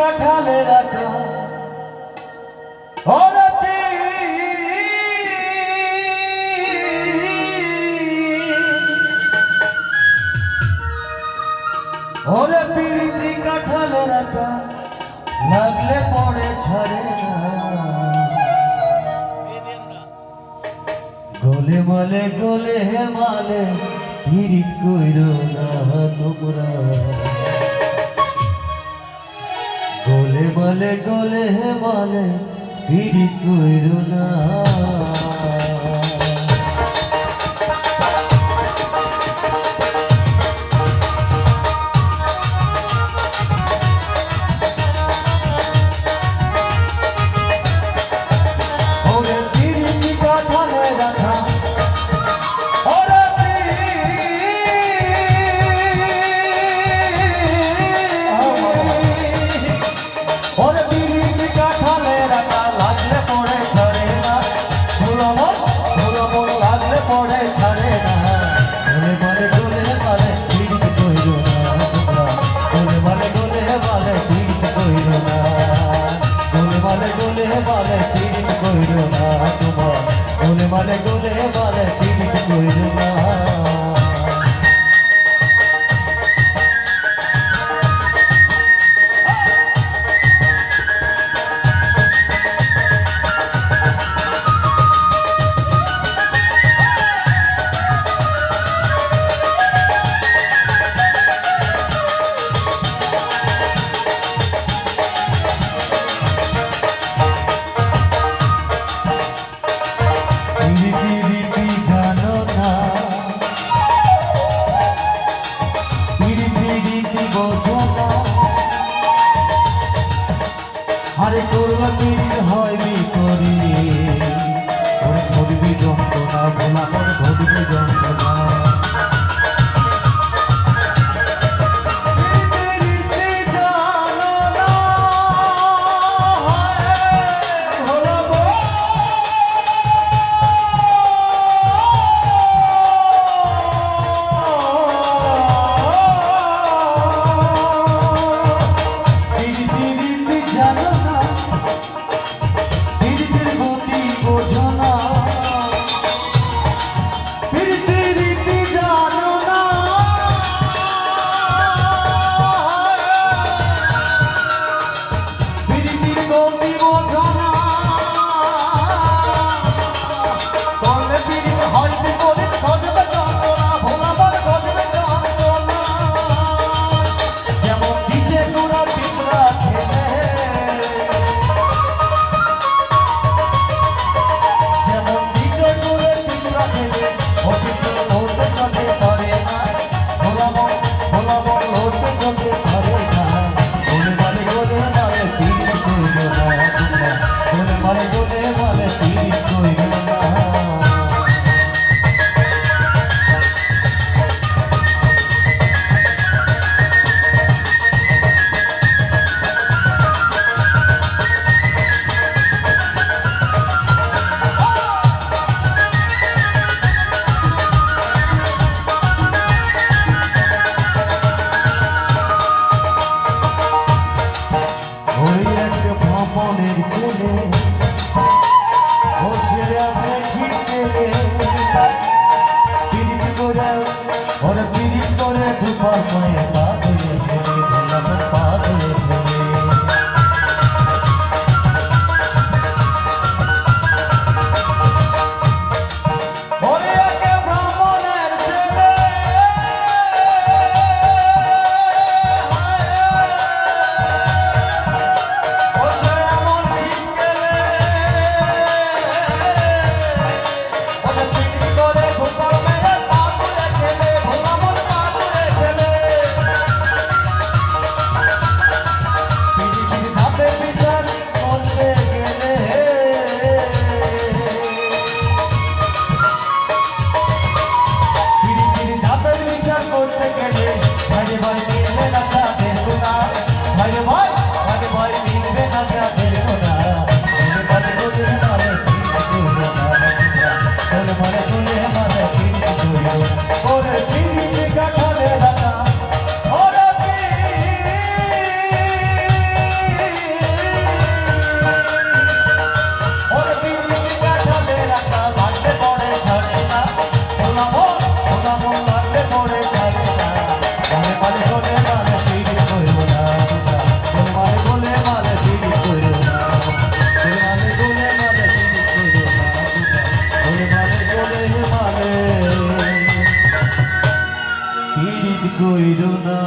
কাঠালে রাখা ওরে ওরে পিরিতি কাঠালে রাখা লাগলে পড়ে ছাড়ে না গোলে মালে গোলে হে মালে পিরিত কইরো না তোমরা গোলে মালে হে মালে পিরিত কইরো না পড়ে ছাড়ে না গোলে মালে পীড়িত কইরো না তোমরা গোলে মালে পীড়িত কইরো না গোলে মালে পীড়িত কইরো না তোমরা গোলে মালে পীড়িত কইরো না গোলে মালে পীড়িত কইরো না